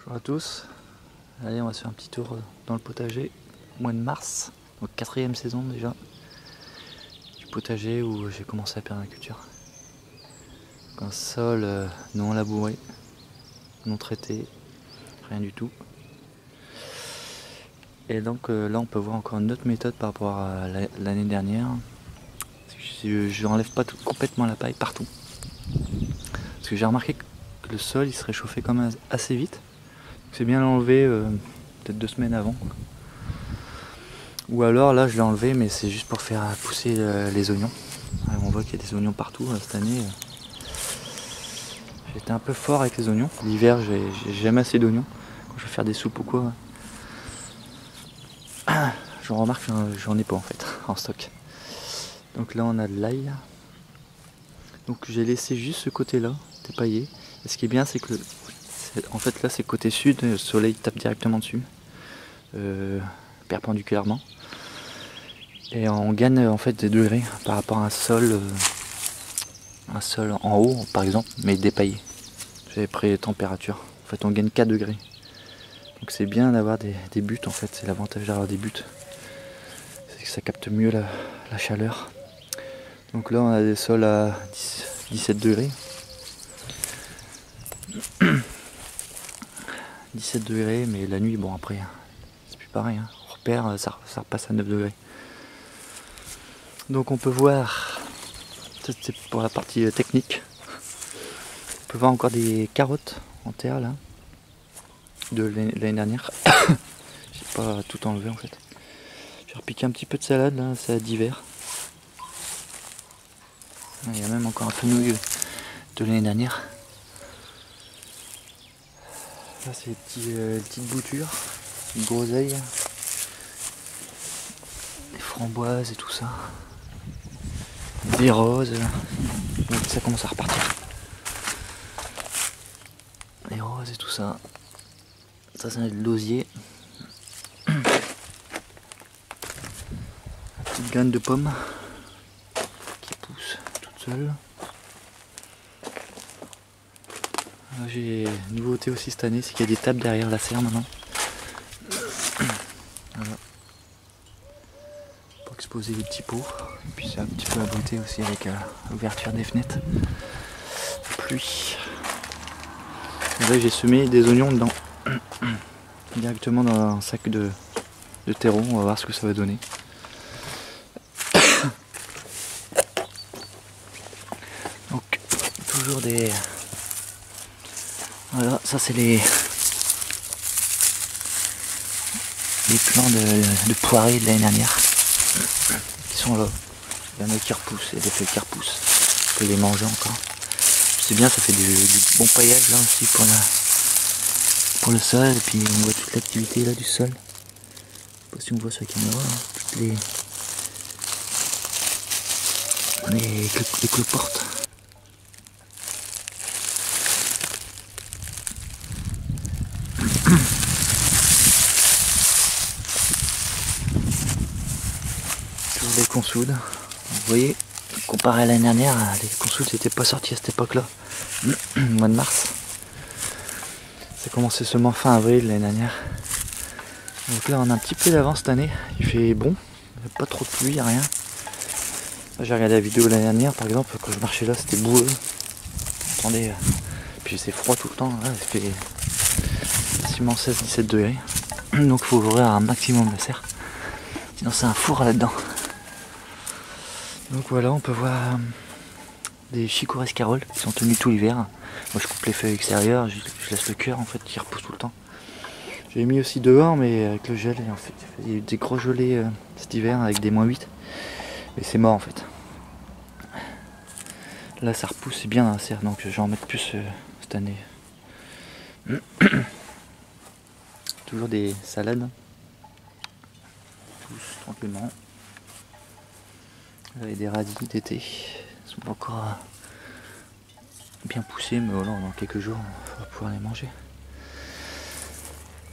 Bonjour à tous, allez on va se faire un petit tour dans le potager, mois de mars, donc 4e saison déjà du potager où j'ai commencé la permaculture. Donc un sol non labouré, non traité, rien du tout. Et donc là on peut voir encore une autre méthode par rapport à l'année dernière. Je n'enlève pas complètement la paille partout. Parce que j'ai remarqué que le sol il se réchauffait quand même assez vite. C'est bien l'enlever peut-être 2 semaines avant. Ou alors là je l'ai enlevé mais c'est juste pour faire pousser les oignons. Alors, on voit qu'il y a des oignons partout cette année. J'ai été un peu fort avec les oignons. L'hiver j'ai jamais assez d'oignons. Quand je vais faire des soupes ou quoi. Je remarque que j'en ai pas en fait en stock. Donc là on a de l'ail. Donc j'ai laissé juste ce côté là dépaillé. Et ce qui est bien c'est que en fait là c'est côté sud, le soleil tape directement dessus. Perpendiculairement. Et on gagne en fait des degrés par rapport à un sol en haut par exemple, mais dépaillé. J'avais pris les températures. En fait on gagne 4 degrés. Donc c'est bien d'avoir des buts en fait, c'est l'avantage d'avoir des buts. C'est que ça capte mieux la chaleur. Donc là on a des sols à 17 degrés. 17 degrés, mais la nuit, bon après, c'est plus pareil. Hein. On repère, ça repasse à 9 degrés. Donc on peut voir, ça c'est pour la partie technique, on peut voir encore des carottes en terre là, de l'année dernière. J'ai pas tout enlevé en fait. J'ai repiqué un petit peu de salade là, salade d'hiver. Il y a même encore un peu de nouilles de l'année dernière. Là c'est les petites boutures, les groseilles, les framboises et tout ça. Des roses, donc ça commence à repartir. Les roses et tout ça. Ça c'est de l'osier. Petite graine de pomme qui pousse toute seule. J'ai une nouveauté aussi cette année, c'est qu'il y a des tables derrière la serre maintenant. Voilà. Pour exposer les petits pots. Et puis c'est un petit peu abrité aussi avec l'ouverture des fenêtres. La pluie. Et là j'ai semé des oignons dedans. Directement dans un sac de terreau, on va voir ce que ça va donner. Donc toujours des... Voilà, ça c'est les plants de poirées de l'année dernière qui sont là. Il y en a qui repoussent, il y a des feuilles qui repoussent. On peut les manger encore. C'est bien, ça fait du bon paillage là aussi pour le sol. Et puis on voit toute l'activité là du sol. Je sais pas si on voit sur la caméra, hein, toutes les cloportes. Les consoudes, vous voyez, comparé à l'année dernière, les consoudes n'étaient pas sortis à cette époque-là, au mois de mars. Ça commençait seulement fin avril l'année dernière. Donc là on a un petit peu d'avance cette année, il fait bon, il n'y a pas trop de pluie, rien. J'ai regardé la vidéo l'année dernière par exemple, quand je marchais là c'était boueux. Attendez, puis c'est froid tout le temps, là, il fait facilement 16-17 degrés. Donc il faut ouvrir un maximum la serre, sinon c'est un four là-dedans. Donc voilà, on peut voir des chicorées escaroles qui sont tenues tout l'hiver. Moi je coupe les feuilles extérieures, je laisse le cœur en fait qui repousse tout le temps. J'ai mis aussi dehors mais avec le gel, en fait, il y a eu des gros gelées cet hiver avec des -8. Mais c'est mort en fait. Là ça repousse, c'est bien dans la serre, donc je vais en mettre plus cette année. Toujours des salades. Poussent tranquillement. Là, il y a des radis d'été. Ils sont pas encore bien poussés, mais voilà, dans quelques jours on va pouvoir les manger.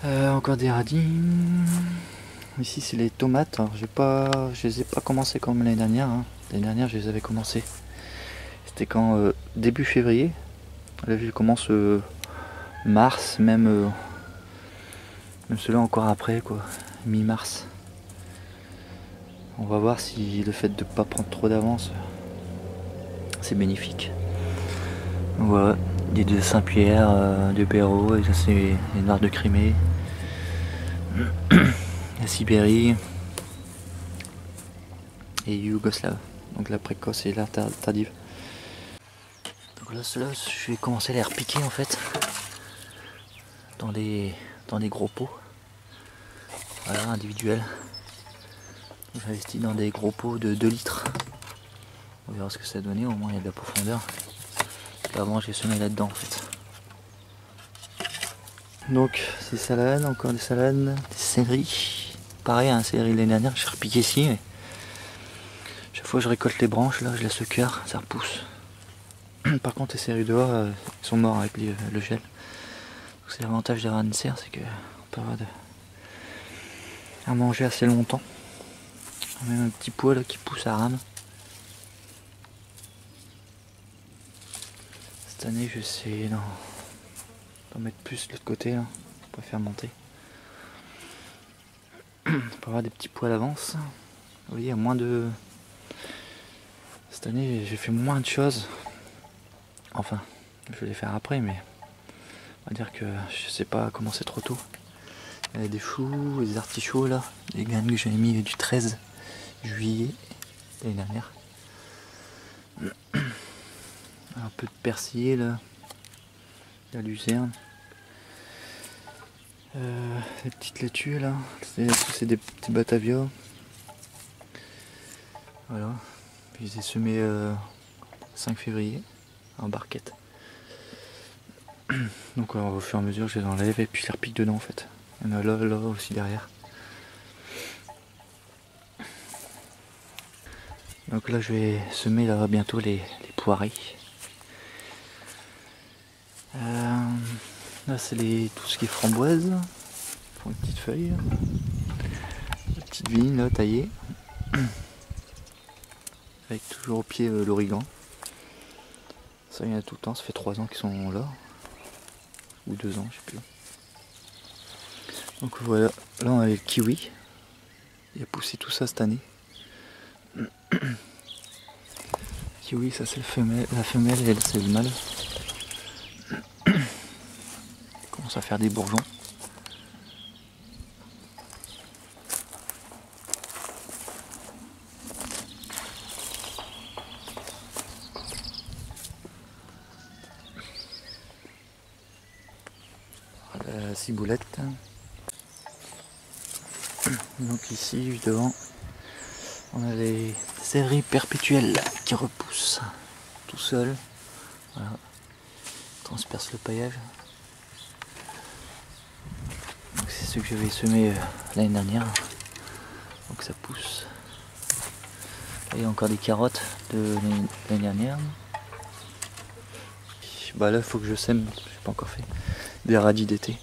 Encore des radis. Ici c'est les tomates. Alors, je les ai pas commencé comme l'année dernière. Hein. L'année dernière je les avais commencé. C'était quand début février. Là je commence mars, même Même ceux-là encore après quoi, mi-mars. On va voir si le fait de ne pas prendre trop d'avance, c'est bénéfique. Voilà, des de Saint-Pierre, de Béraud, et ça c'est les Noirs de Crimée, la Sibérie et Yougoslave. Donc la précoce et la tardive. Donc là, ceux-là, je vais commencer à les repiquer en fait dans des gros pots. Voilà, individuels. J'investis dans des gros pots de 2 litres. On verra ce que ça a donné, au moins il y a de la profondeur. Avant j'ai semé là-dedans en fait. Donc ces salades, encore des salades, des céleris. Pareil, un céleri l'année dernière, j'ai repiqué ici. Mais chaque fois que je récolte les branches, là je laisse le cœur, ça repousse. Par contre les céleris dehors, ils sont morts avec le gel. C'est l'avantage des rats de serre, c'est qu'on peut avoir à manger assez longtemps. Même un petit pois là qui pousse à rame. Cette année je vais essayer d'en mettre plus de l'autre côté là, pour faire monter. Pour avoir des petits pois à l'avance. Vous voyez, il y a moins de... Cette année j'ai fait moins de choses. Enfin, je vais les faire après, mais on va dire que je sais pas comment c'est trop tôt. Il y a des choux, des artichauts là, des graines que j'avais mis du 13 juillet l'année dernière. Un peu de persil là, de la lucerne. Les petites laitues là, c'est des petits batavias. Voilà, puis je les ai semés 5 février en barquette. Donc au fur et à mesure je les enlève et puis je les repique dedans en fait. Il y en a là aussi derrière. Donc là je vais semer là bientôt les poirées. Là c'est tout ce qui est framboise. Ils font une petite feuille. Une petite vigne là taillée. Avec toujours au pied l'origan. Ça il y en a tout le temps, ça fait 3 ans qu'ils sont là. Ou 2 ans, je sais plus. Donc voilà, là on a le kiwi. Il a poussé tout ça cette année. Kiwi, ça c'est la femelle et elle c'est le mâle. Il commence à faire des bourgeons. La ciboulette. Donc ici, juste devant, on a les céleris perpétuels qui repoussent tout seuls. Voilà. Transperce le paillage. C'est ceux que j'avais semés l'année dernière. Donc ça pousse. Là, il y a encore des carottes de l'année dernière. Bah là il faut que je sème, je n'ai pas encore fait. Des radis d'été.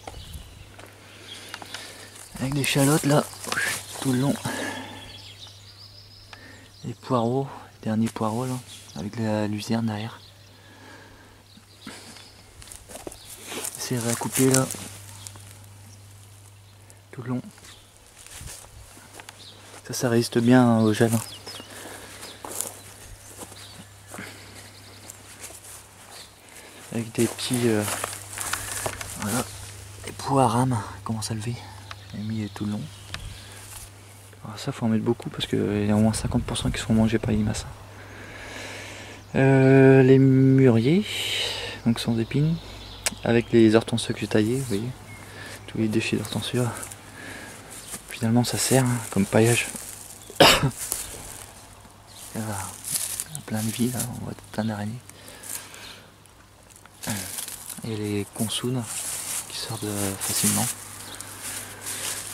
Avec des chalotes là, tout le long. Les poireaux, les derniers poireaux là, avec la luzerne derrière. C'est à couper là, tout le long. Ça résiste bien au gel. Avec des petits, voilà, les pois à rame commencent à lever. J'ai mis tout le long. Alors ça faut en mettre beaucoup parce qu'il y a au moins 50% qui sont mangés par les limaces. Les mûriers, donc sans épines, avec les hortensias que j'ai taillées, vous voyez, tous les déchets d'hortensia. Finalement ça sert comme paillage. Il y a plein de vie là, on voit plein d'araignées. Et les consounes qui sortent facilement.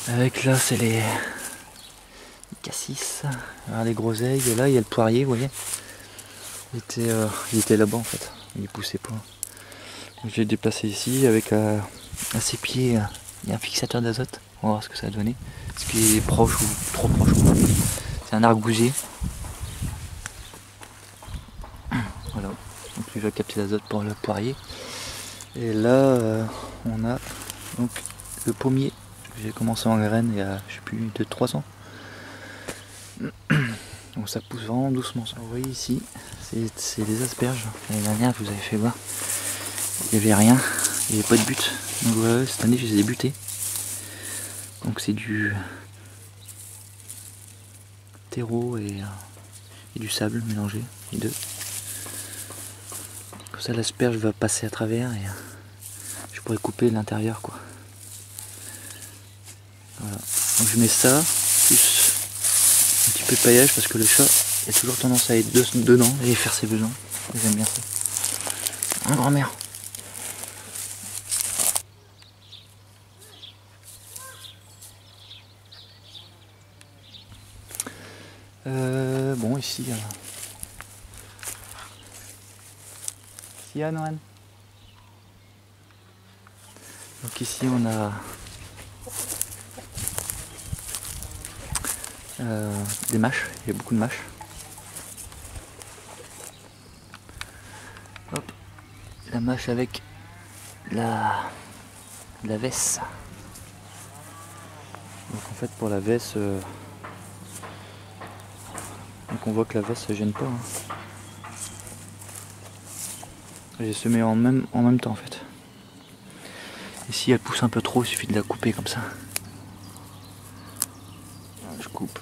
Avec là c'est les cassis, alors, les groseilles, et là il y a le poirier, vous voyez. Il était là-bas en fait, il poussait pas. Je l'ai déplacé ici avec à ses pieds, il y a un fixateur d'azote, on va voir ce que ça va donner. Est-ce qu'il est proche ou trop proche. C'est un arbousier. Voilà, donc il va capter l'azote pour le poirier. Et là on a donc le pommier J'ai commencé en graines il y a, je sais plus, 2-3 ans. Donc ça pousse vraiment doucement. Vous voyez ici, c'est des asperges. L'année dernière, vous avez fait voir, il n'y avait rien, il n'y avait pas de but. Donc voilà, cette année, je les ai butés. Donc c'est du terreau et du sable mélangé, les deux. Comme ça, l'asperge va passer à travers et je pourrais couper l'intérieur, quoi. Voilà. Donc je mets ça, plus un petit peu de paillage parce que le chat a toujours tendance à être dedans et faire ses besoins. J'aime bien ça. Un grand-mère. Bon, ici. Ici, Anouane. Donc ici, on a des mâches. Il y a beaucoup de mâches. Hop. La mâche avec la vesse. Donc en fait, pour la vesse, donc on voit que la veste ne gêne pas. Hein. J'ai semé en même temps en fait. Et si elle pousse un peu trop, il suffit de la couper comme ça. Je coupe.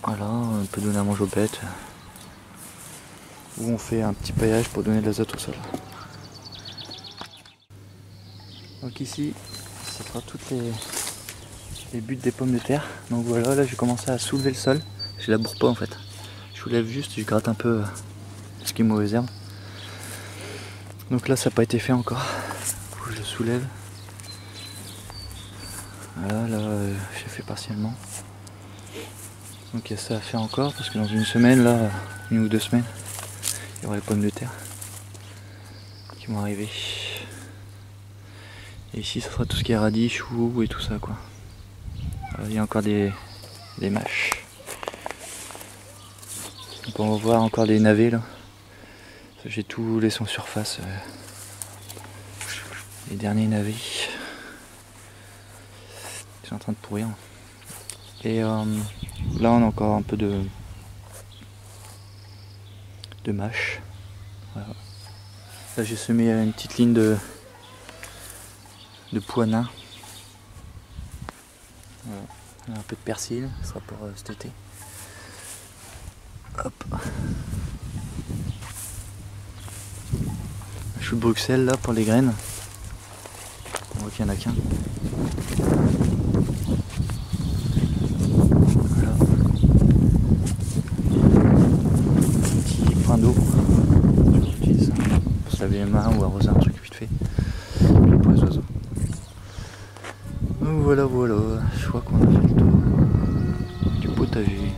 Voilà, on peut donner à manger aux bêtes. Ou on fait un petit paillage pour donner de l'azote au sol. Donc ici, ce sera toutes les buttes des pommes de terre. Donc voilà, là j'ai commencé à soulever le sol. Je laboure pas en fait. Je soulève juste, je gratte un peu ce qui est mauvaise herbe. Donc là ça n'a pas été fait encore. Faut que je le soulève. Voilà, là j'ai fait partiellement. Donc il y a ça à faire encore parce que dans une semaine, là, 1 ou 2 semaines, il y aura les pommes de terre qui vont arriver. Et ici ça sera tout ce qui est radis, choux et tout ça quoi. Il y a encore des mâches. Donc on va voir encore des navets là. J'ai tout laissé en surface. Les derniers navets. C'est en train de pourrir. Et là on a encore un peu de mâche. Voilà. Là j'ai semé une petite ligne de pois nains. Voilà. Un peu de persil, ça sera pour cet été. Hop. Chou de Bruxelles là pour les graines. On voit qu'il n'y en a qu'un. Voilà. Petit point d'eau. J'utilise ça pour se laver les mains ou arroser un truc vite fait. Puis pour les oiseaux. Donc voilà, je crois qu'on a fait le tour du potager.